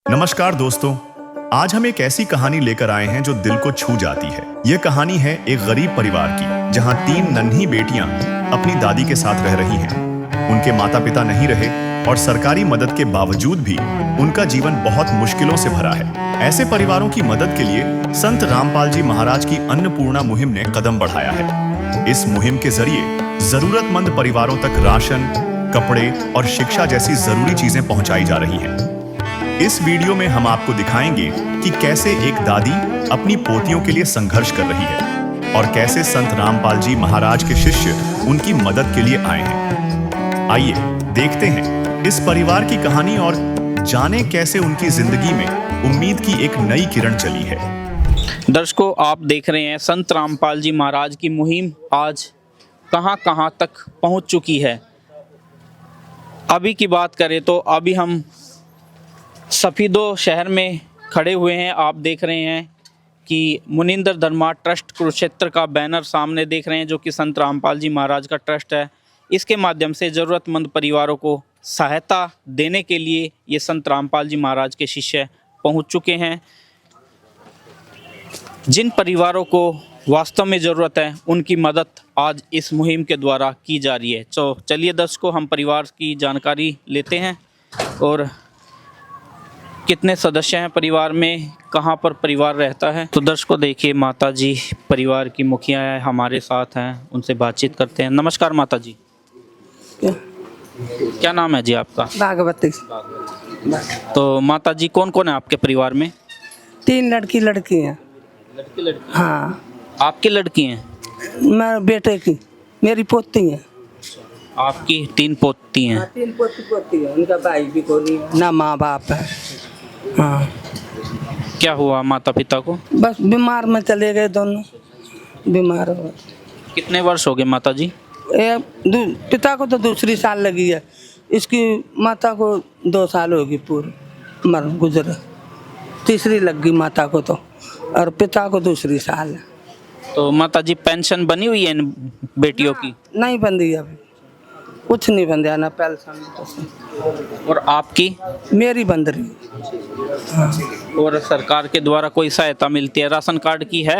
नमस्कार दोस्तों, आज हम एक ऐसी कहानी लेकर आए हैं जो दिल को छू जाती है। ये कहानी है एक गरीब परिवार की, जहां 3 नन्ही बेटियां अपनी दादी के साथ रह रही हैं। उनके माता पिता नहीं रहे और सरकारी मदद के बावजूद भी उनका जीवन बहुत मुश्किलों से भरा है। ऐसे परिवारों की मदद के लिए संत रामपाल जी महाराज की अन्नपूर्णा मुहिम ने कदम बढ़ाया है। इस मुहिम के जरिए जरूरतमंद परिवारों तक राशन, कपड़े और शिक्षा जैसी जरूरी चीजें पहुंचाई जा रही हैं। इस वीडियो में हम आपको दिखाएंगे कि कैसे एक दादी अपनी पोतियों के लिए संघर्ष कर रही है और कैसे संत रामपाल जी महाराज के शिष्य उनकी मदद के लिए आए हैं। आइए देखते हैं इस परिवार की कहानी और जाने कैसे उनकी जिंदगी में उम्मीद की एक नई किरण चली है। दर्शकों, आप देख रहे हैं संत रामपाल जी महाराज की मुहिम आज कहां तक पहुंच चुकी है। अभी की बात करें तो अभी हम सफीदो शहर में खड़े हुए हैं। आप देख रहे हैं कि मुनिंदर धर्मा ट्रस्ट कुरुक्षेत्र का बैनर सामने देख रहे हैं, जो कि संत रामपाल जी महाराज का ट्रस्ट है। इसके माध्यम से ज़रूरतमंद परिवारों को सहायता देने के लिए ये संत रामपाल जी महाराज के शिष्य पहुंच चुके हैं। जिन परिवारों को वास्तव में ज़रूरत है, उनकी मदद आज इस मुहिम के द्वारा की जा रही है। तो चलिए दर्शकों, हम परिवार की जानकारी लेते हैं और कितने सदस्य हैं परिवार में, कहाँ पर परिवार रहता है। तो दर्शकों देखिए, माता जी परिवार की मुखिया है, हमारे साथ हैं, उनसे बातचीत करते हैं। नमस्कार माता जी। क्या नाम है जी आपका? भागवती। तो माता जी, कौन कौन है आपके परिवार में? 3 लड़की हैं। लड़की? हाँ। आपकी लड़की हैं? मेरे बेटे की, मेरी पोती है। आपकी 3 पोती हैं? 3 पोती है। उनका भाई भी कोई नहीं, ना माँ बाप है। हाँ। क्या हुआ माता पिता को? बस बीमार में चले गए, दोनों बीमार हो। कितने वर्ष हो गए माता जी? पिता को तो दूसरी साल लगी है, इसकी माता को 2 साल होगी पूरी मर गुजरे। तीसरी लग गई माता को तो, और पिता को दूसरी साल है। तो माता जी पेंशन बनी हुई है इन बेटियों की? नहीं बंदी अभी, कुछ नहीं बंदा ना पेंशन। और आपकी? मेरी बंद रही। हाँ। और सरकार के द्वारा कोई सहायता मिलती है? राशन कार्ड की है?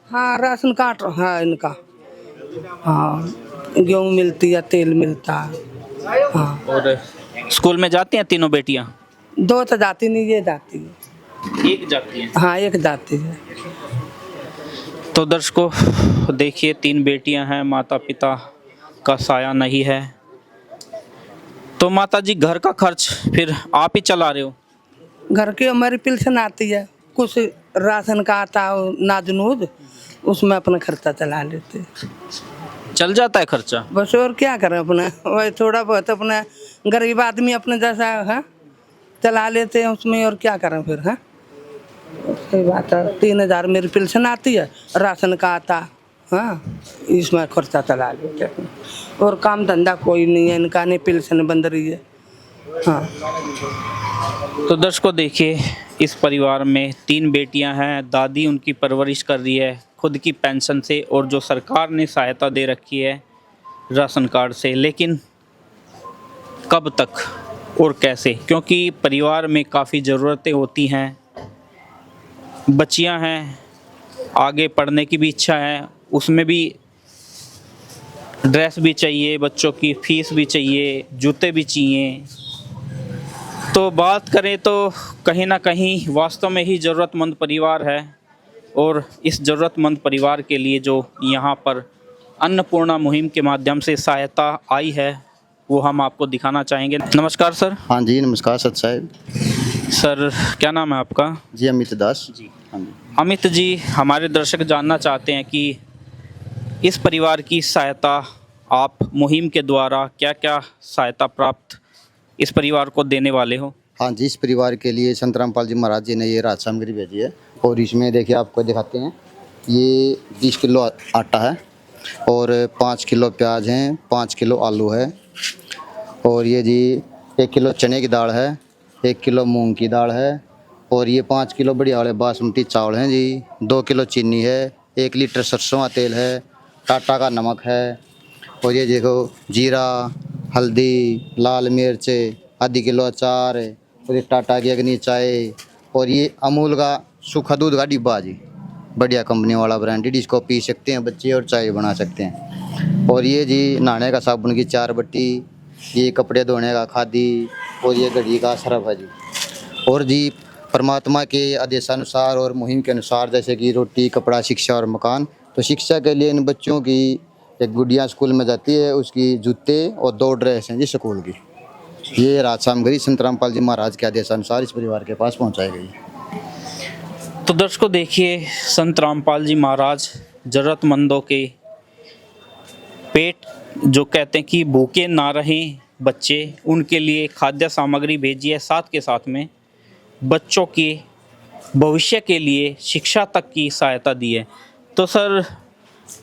हाँ, राशन कार्ड है इनका। हाँ, गेहूँ मिलती है, तेल मिलता है। हाँ। और स्कूल में जाती हैं तीनों बेटियां? 2 तो जाती नहीं, ये जाती है। एक जाती है? हाँ, एक जाती है। तो दर्शकों देखिए, 3 बेटियां हैं, माता पिता का साया नहीं है। तो माता जी, घर का खर्च फिर आप ही चला रहे हो? घर की हमारी पेंशन आती है, कुछ राशन का आता है नाज नूज, उसमें अपना खर्चा चला लेते हैं। चल जाता है खर्चा? बस और क्या करें, अपना वही थोड़ा बहुत अपना गरीब आदमी अपने जैसा है चला लेते हैं उसमें, और क्या करें फिर। है सही बात है। 3000 मेरी पेंशन आती है, राशन का आता, हाँ, इसमें खर्चा चला लेते हैं। और काम धंधा कोई नहीं है इनका, नहीं पेंशन बंद रही है। हाँ। तो दर्शकों देखिए, इस परिवार में 3 बेटियां हैं। दादी उनकी परवरिश कर रही है खुद की पेंशन से, और जो सरकार ने सहायता दे रखी है राशन कार्ड से। लेकिन कब तक और कैसे, क्योंकि परिवार में काफ़ी ज़रूरतें होती हैं। बच्चियां हैं, आगे पढ़ने की भी इच्छा है, उसमें भी ड्रेस भी चाहिए, बच्चों की फीस भी चाहिए, जूते भी चाहिए। तो बात करें तो कहीं ना कहीं वास्तव में ही ज़रूरतमंद परिवार है, और इस ज़रूरतमंद परिवार के लिए जो यहाँ पर अन्नपूर्णा मुहिम के माध्यम से सहायता आई है, वो हम आपको दिखाना चाहेंगे। नमस्कार सर। हाँ जी, नमस्कार सत साहब। सर, क्या नाम है आपका? जी अमित दास जी। हाँ जी। अमित जी, हमारे दर्शक जानना चाहते हैं कि इस परिवार की सहायता, आप मुहिम के द्वारा क्या क्या सहायता प्राप्त इस परिवार को देने वाले हो? हाँ जी, इस परिवार के लिए संत रामपाल जी महाराज जी ने ये राज सामग्री भेजी है, और इसमें देखिए आपको दिखाते हैं। ये 20 किलो आटा है, और 5 किलो प्याज हैं, 5 किलो आलू है, और ये जी 1 किलो चने की दाल है, 1 किलो मूंग की दाल है, और ये 5 किलो बढ़िया वाले बासमती चावल हैं जी, 2 किलो चीनी है, 1 लीटर सरसों का तेल है, टाटा का नमक है, और ये देखो जीरा, हल्दी, लाल मिर्च, आधी किलो अचार, और ये टाटा की अग्नि चाय, और ये अमूल का सूखा दूध का डिब्बा जी, बढ़िया कंपनी वाला ब्रांडेड, इसको पी सकते हैं बच्चे और चाय बना सकते हैं। और ये जी नहाने का साबुन की 4 बट्टी, ये कपड़े धोने का खादी, और ये घड़ी का सरफ है जी। और जी परमात्मा के आदेशानुसार और मुहिम के अनुसार, जैसे कि रोटी, कपड़ा, शिक्षा और मकान, तो शिक्षा के लिए इन बच्चों की एक गुड़िया स्कूल में जाती है, उसकी जूते और 2 ड्रेस हैं जी स्कूल की। ये राज सामग्री संत रामपाल जी महाराज के आदेशानुसार इस परिवार के पास पहुंचाई गई। तो दर्शकों देखिए, संत रामपाल जी महाराज ज़रूरतमंदों के पेट, जो कहते हैं कि भूखे ना रहें बच्चे, उनके लिए खाद्य सामग्री भेजी है, साथ के साथ में बच्चों के भविष्य के लिए शिक्षा तक की सहायता दी है। तो सर,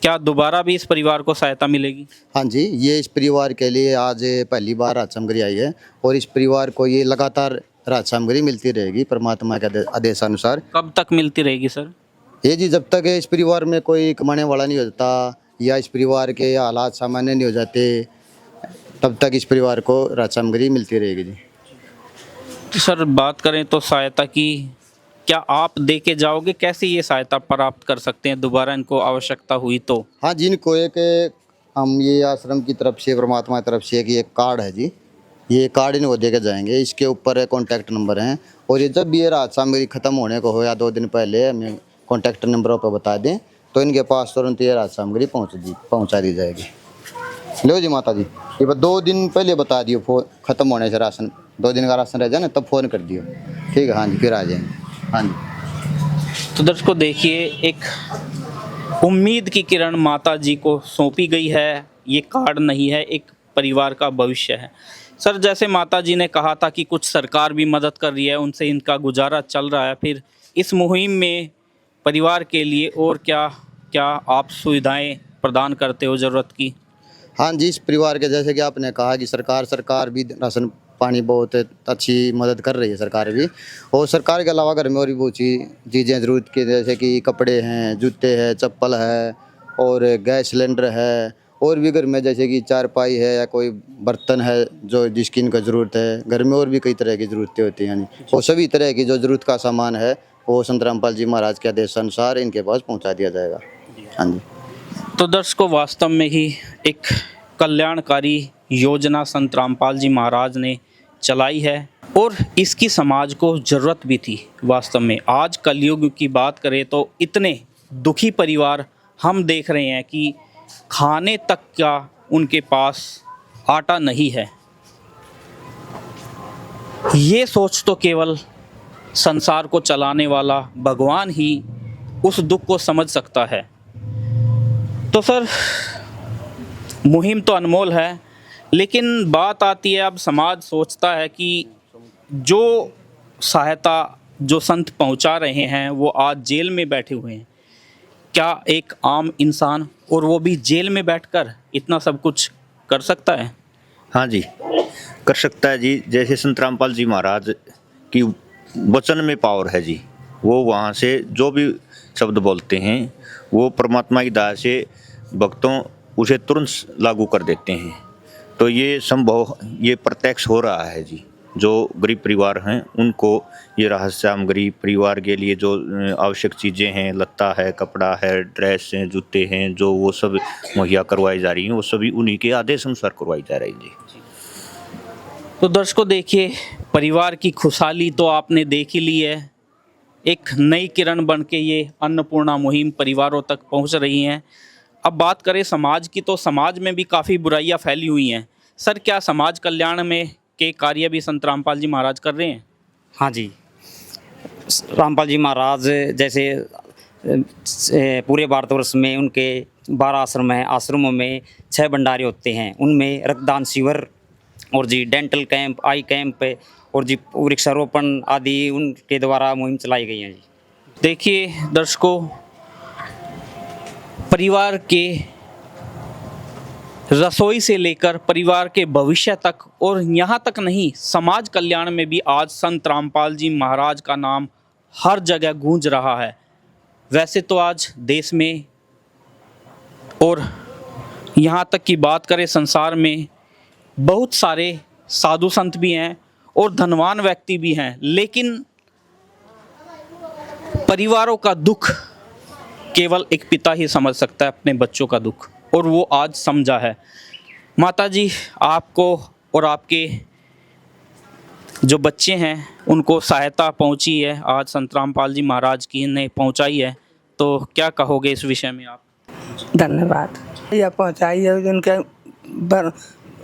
क्या दोबारा भी इस परिवार को सहायता मिलेगी? हाँ जी, ये इस परिवार के लिए आज पहली बार राज सामग्री आई है, और इस परिवार को ये लगातार राज सामग्री मिलती रहेगी परमात्मा के आदेशानुसार। कब तक मिलती रहेगी सर? ये जी जब तक इस परिवार में कोई कमाने वाला नहीं होता, या इस परिवार के हालात सामान्य नहीं हो जाते, तब तक इस परिवार को राज सामग्री मिलती रहेगी जी। तो सर, बात करें तो सहायता की, क्या आप दे के जाओगे? कैसे ये सहायता प्राप्त कर सकते हैं दोबारा इनको आवश्यकता हुई तो? हाँ, जिनको एक हम ये आश्रम की तरफ से, परमात्मा की तरफ से एक कार्ड है जी, ये कार्ड इनको दे के जाएंगे, इसके ऊपर कॉन्टैक्ट नंबर हैं, और ये जब भी ये राज सामग्री ख़त्म होने को हो या 2 दिन पहले हमें कॉन्टैक्ट नंबरों पर बता दें, तो इनके पास तुरंत ये राज सामग्री पहुँचा दी जाएगी। लो जी माता जी, ये बस 2 दिन पहले बता दियो, फोन ख़त्म होने से राशन 2 दिन का राशन रह जाए ना, तब फ़ोन कर दियो, ठीक है? हाँ जी, फिर आ जाएंगे। हाँ जी। तो दर्शकों देखिए, एक उम्मीद की किरण माता जी को सौंपी गई है। ये कार्ड नहीं है, एक परिवार का भविष्य है। सर, जैसे माता जी ने कहा था कि कुछ सरकार भी मदद कर रही है, उनसे इनका गुजारा चल रहा है, फिर इस मुहिम में परिवार के लिए और क्या क्या आप सुविधाएं प्रदान करते हो ज़रूरत की? हाँ जी, इस परिवार के, जैसे कि आपने कहा कि सरकार भी राशन पानी बहुत अच्छी मदद कर रही है सरकार भी, और सरकार के अलावा घर में और भी बहुत सी चीज़ें ज़रूरत की, जैसे कि कपड़े हैं, जूते हैं, चप्पल है, और गैस सिलेंडर है, और भी घर में जैसे कि चारपाई है या कोई बर्तन है जो जिसकी इनको ज़रूरत है। घर में और भी कई तरह की ज़रूरतें होती हैं, और सभी तरह की जो ज़रूरत का सामान है वो संत रामपाल जी महाराज के आदेशानुसार इनके पास पहुँचा दिया जाएगा। हाँ जी। तो दर्शकों, वास्तव में ही एक कल्याणकारी योजना संत रामपाल जी महाराज ने चलाई है, और इसकी समाज को ज़रूरत भी थी। वास्तव में आज कलयुग की बात करें तो इतने दुखी परिवार हम देख रहे हैं कि खाने तक का उनके पास आटा नहीं है। ये सोच तो केवल संसार को चलाने वाला भगवान ही उस दुख को समझ सकता है। तो सर, मुहिम तो अनमोल है, लेकिन बात आती है, अब समाज सोचता है कि जो सहायता जो संत पहुंचा रहे हैं वो आज जेल में बैठे हुए हैं, क्या एक आम इंसान, और वो भी जेल में बैठकर, इतना सब कुछ कर सकता है? हाँ जी, कर सकता है जी। जैसे संत रामपाल जी महाराज की वचन में पावर है जी, वो वहाँ से जो भी शब्द बोलते हैं वो परमात्मा की दया से भक्तों उसे तुरंत लागू कर देते हैं। तो ये संभव, ये प्रत्यक्ष हो रहा है जी। जो गरीब परिवार हैं उनको ये राहत सामग्री, परिवार के लिए जो आवश्यक चीज़ें हैं, लत्ता है, कपड़ा है, ड्रेस हैं, जूते हैं, जो वो सब मुहैया करवाई जा रही हैं, वो सभी उन्हीं के आदेश अनुसार करवाई जा रही जी। तो दर्शकों देखिए, परिवार की खुशहाली तो आपने देख ही ली है। एक नई किरण बन के ये अन्नपूर्णा मुहिम परिवारों तक पहुंच रही हैं। अब बात करें समाज की, तो समाज में भी काफ़ी बुराइयां फैली हुई हैं। सर, क्या समाज कल्याण में के कार्य भी संत रामपाल जी महाराज कर रहे हैं? हाँ जी, रामपाल जी महाराज जैसे पूरे भारतवर्ष में उनके 12 आश्रम हैं। आश्रमों में 6 भंडारे होते हैं, उनमें रक्तदान शिविर और जी डेंटल कैंप, आई कैंप और जी वृक्षारोपण आदि उनके द्वारा मुहिम चलाई गई है जी। देखिए दर्शकों, परिवार के रसोई से लेकर परिवार के भविष्य तक, और यहाँ तक नहीं, समाज कल्याण में भी आज संत रामपाल जी महाराज का नाम हर जगह गूंज रहा है। वैसे तो आज देश में और यहाँ तक की बात करें संसार में बहुत सारे साधु संत भी हैं, और धनवान व्यक्ति भी हैं, लेकिन परिवारों का दुख केवल एक पिता ही समझ सकता है, अपने बच्चों का दुख, और वो आज समझा है। माता जी, आपको और आपके जो बच्चे हैं उनको सहायता पहुंची है, आज संत रामपाल जी महाराज की ने पहुंचाई है, तो क्या कहोगे इस विषय में आप? धन्यवाद। यह पहुँचाई है, उनके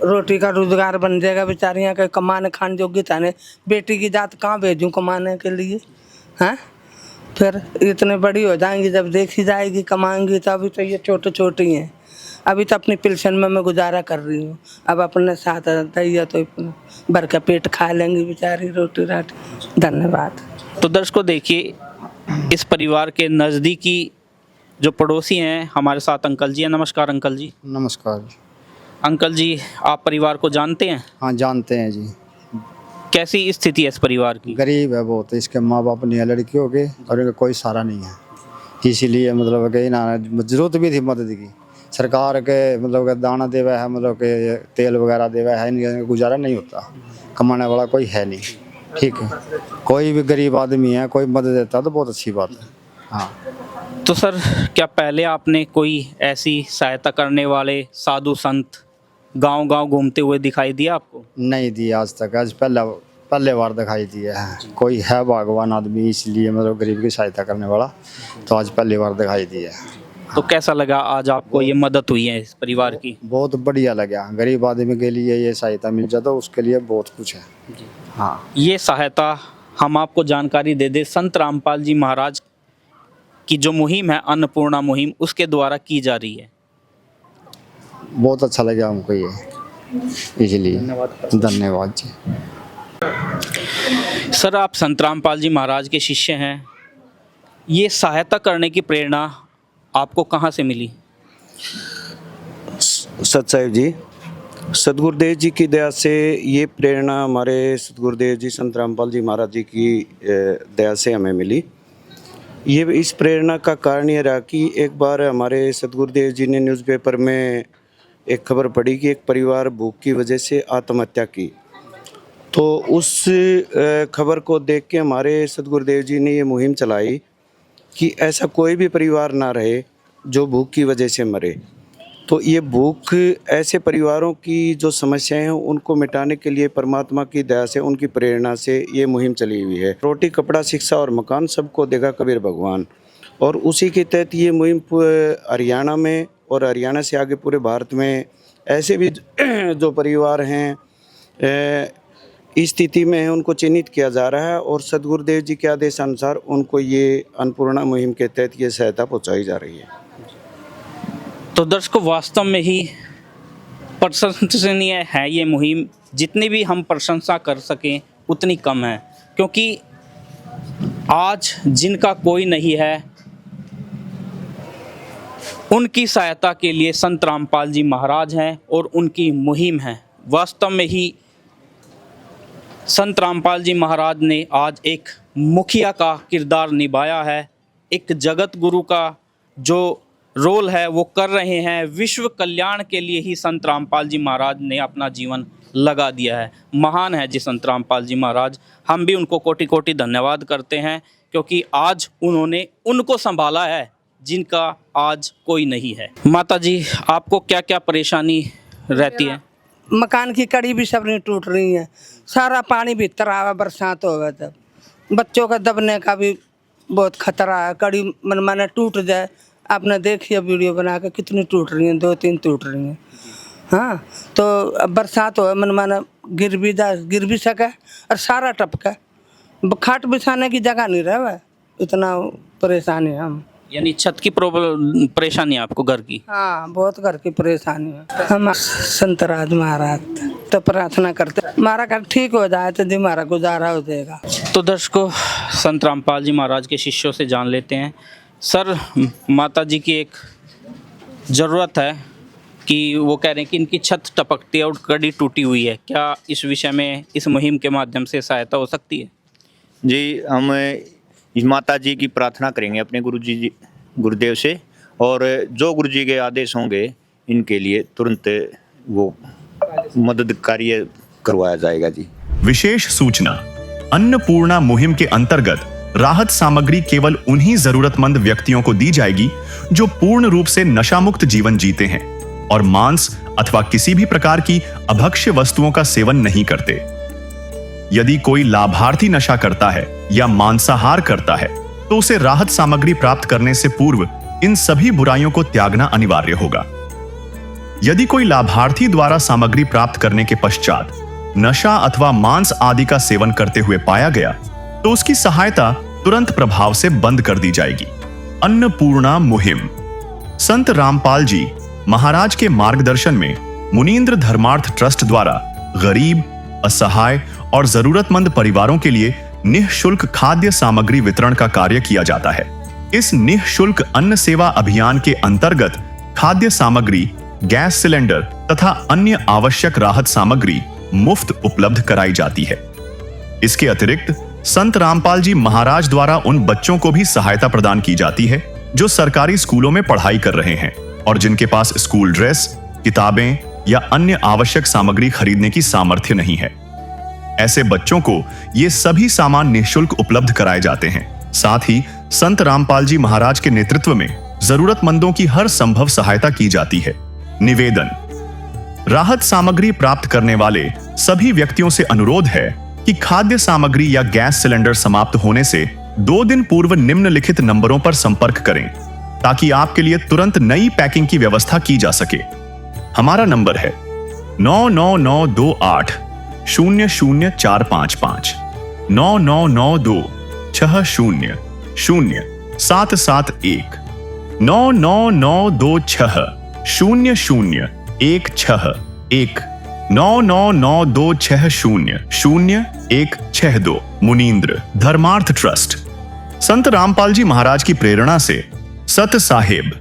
रोटी का रोजगार बन जाएगा, बेचारियाँ के कमाने खाने योग्य था ने, बेटी की जात कहाँ भेजूँ कमाने के लिए, हैं? फिर इतने बड़ी हो जाएंगी, जब देखी जाएगी कमाएंगी, तो अभी तो ये छोटे छोटी हैं, अभी तो अपनी पेंशन में मैं गुजारा कर रही हूँ। अब अपने साथ दैया तो भर का पेट खा लेंगी बेचारी रोटी राटी। धन्यवाद। तो दर्शकों देखिए, इस परिवार के नज़दीकी जो पड़ोसी हैं हमारे साथ अंकल जी हैं। नमस्कार अंकल जी। नमस्कार। अंकल जी, आप परिवार को जानते हैं? हाँ, जानते हैं जी। कैसी स्थिति है इस परिवार की? गरीब है बहुत, इसके माँ बाप नहीं है लड़कियों के, और इनका कोई सहारा नहीं है, इसीलिए मतलब कि ना जरूरत भी थी मदद की। सरकार के मतलब कि दाना देवा है, मतलब कि तेल वगैरह देवा है, इनका गुजारा नहीं होता, कमाने वाला कोई है नहीं। ठीक है, कोई भी गरीब आदमी है, कोई मदद देता तो बहुत अच्छी बात है। हाँ। तो सर, क्या पहले आपने कोई ऐसी सहायता करने वाले साधु संत गांव-गांव घूमते हुए दिखाई दिया आपको? नहीं दिया आज तक, आज पहले बार दिखाई दिया है। कोई है भगवान आदमी, इसलिए मतलब गरीब की सहायता करने वाला, तो आज पहली बार दिखाई दिया है। तो कैसा लगा आज आपको ये मदद हुई है इस परिवार की? बहुत बढ़िया लगा, गरीब आदमी के लिए ये सहायता मिल जाए तो उसके लिए बहुत कुछ है। हाँ, ये सहायता हम आपको जानकारी दे दें, संत रामपाल जी महाराज की जो मुहिम है, अन्नपूर्णा मुहिम, उसके द्वारा की जा रही है। बहुत अच्छा लगा हमको ये, इसलिए धन्यवाद जी। सर, आप संत रामपाल जी महाराज के शिष्य हैं, ये सहायता करने की प्रेरणा आपको कहाँ से मिली? सतसाहिब जी, सतगुरुदेव जी की दया से ये प्रेरणा हमारे सतगुरुदेव जी संत रामपाल जी महाराज जी की दया से हमें मिली। ये इस प्रेरणा का कारण ये रहा कि एक बार हमारे सतगुरुदेव जी ने न्यूज़पेपर में एक खबर पढ़ी कि एक परिवार भूख की वजह से आत्महत्या की। तो उस खबर को देख के हमारे सतगुरुदेव जी ने ये मुहिम चलाई कि ऐसा कोई भी परिवार ना रहे जो भूख की वजह से मरे। तो ये भूख ऐसे परिवारों की जो समस्याएं हैं उनको मिटाने के लिए परमात्मा की दया से, उनकी प्रेरणा से ये मुहिम चली हुई है। रोटी, कपड़ा, शिक्षा और मकान सबको देगा कबीर भगवान, और उसी के तहत ये मुहिम हरियाणा में और हरियाणा से आगे पूरे भारत में ऐसे भी जो परिवार हैं इस स्थिति में है, उनको चिन्हित किया जा रहा है, और सतगुरुदेव जी के आदेशानुसार उनको ये अन्नपूर्णा मुहिम के तहत ये सहायता पहुंचाई जा रही है। तो दर्शकों, वास्तव में ही प्रशंसनीय है ये मुहिम। जितनी भी हम प्रशंसा कर सकें उतनी कम है, क्योंकि आज जिनका कोई नहीं है उनकी सहायता के लिए संत रामपाल जी महाराज हैं और उनकी मुहिम है। वास्तव में ही संत रामपाल जी महाराज ने आज एक मुखिया का किरदार निभाया है, एक जगत गुरु का जो रोल है वो कर रहे हैं। विश्व कल्याण के लिए ही संत रामपाल जी महाराज ने अपना जीवन लगा दिया है। महान है जी संत रामपाल जी महाराज, हम भी उनको कोटि कोटि धन्यवाद करते हैं, क्योंकि आज उन्होंने उनको संभाला है जिनका आज कोई नहीं है। माता जी, आपको क्या क्या परेशानी रहती है? मकान की कड़ी भी सब नहीं टूट रही है, सारा पानी भीतर आवा, बरसात होगा तब बच्चों का दबने का भी बहुत खतरा है। कड़ी मन माने टूट जाए, आपने देखिए वीडियो बना के कितनी टूट रही हैं, 2-3 टूट रही हैं। हाँ, तो अब बरसात हो मन माना गिर भी सके, और सारा टपका, खाट बिछाने की जगह नहीं रहा, इतना परेशानी है हम। यानी छत की परेशानी है आपको, घर की? हाँ, बहुत घर की परेशानी है। हम संत राज महाराज तो प्रार्थना करते हमारा घर ठीक हो जाए तो जी हमारा गुजारा हो जाएगा। तो दर्शकों, संत रामपाल जी महाराज के शिष्यों से जान लेते हैं। सर, माता जी की एक ज़रूरत है कि वो कह रहे हैं कि इनकी छत टपकती है और कड़ी टूटी हुई है, क्या इस विषय में इस मुहिम के माध्यम से सहायता हो सकती है? जी, हम इस माता जी की प्रार्थना करेंगे अपने गुरुदेव से, और जो गुरु जी के आदेश होंगे इनके लिए तुरंत वो मदद कार्य करवाया जाएगा जी। विशेष सूचना, अन्नपूर्णा मुहिम के अंतर्गत राहत सामग्री केवल उन्हीं जरूरतमंद व्यक्तियों को दी जाएगी जो पूर्ण रूप से नशा मुक्त जीवन जीते हैं और मांस अथवा किसी भी प्रकार की अभक्ष्य वस्तुओं का सेवन नहीं करते। यदि कोई लाभार्थी नशा करता है या मांसाहार करता है तो उसे राहत सामग्री प्राप्त करने से पूर्व इन सभी बुराइयों को त्यागना अनिवार्य होगा। यदि कोई लाभार्थी द्वारा सामग्री प्राप्त करने के पश्चात नशा अथवा मांस आदि का सेवन करते हुए पाया गया तो उसकी सहायता तुरंत प्रभाव से बंद कर दी जाएगी। अन्नपूर्णा मुहिम संत रामपाल जी महाराज के मार्गदर्शन में मुनींद्र धर्मार्थ ट्रस्ट द्वारा गरीब, असहाय और जरूरतमंद परिवारों के लिए निःशुल्क खाद्य सामग्री वितरण का कार्य किया जाता है। इस निःशुल्क अन्न सेवा अभियान के अंतर्गत खाद्य सामग्री, गैस सिलेंडर तथा अन्य आवश्यक राहत सामग्री मुफ्त उपलब्ध कराई जाती है। इसके अतिरिक्त संत रामपाल जी महाराज द्वारा उन बच्चों को भी सहायता प्रदान की जाती है जो सरकारी स्कूलों में पढ़ाई कर रहे हैं और जिनके पास स्कूल ड्रेस, किताबें या अन्य आवश्यक सामग्री खरीदने की सामर्थ्य नहीं है। ऐसे बच्चों को ये सभी सामान निःशुल्क उपलब्ध कराए जाते हैं। साथ ही संत रामपाल जी महाराज के नेतृत्व में जरूरतमंदों की हर संभव सहायता की जाती है। निवेदन, राहत सामग्री प्राप्त करने वाले सभी व्यक्तियों से अनुरोध है कि खाद्य सामग्री या गैस सिलेंडर समाप्त होने से 2 दिन पूर्व निम्नलिखित नंबरों पर संपर्क करें ताकि आपके लिए तुरंत नई पैकिंग की व्यवस्था की जा सके। हमारा नंबर है 99928 00455 9992 60 0771 99926 0016 99926000162 मुनींद्र धर्मार्थ ट्रस्ट। संत रामपाल जी महाराज की प्रेरणा से सत साहेब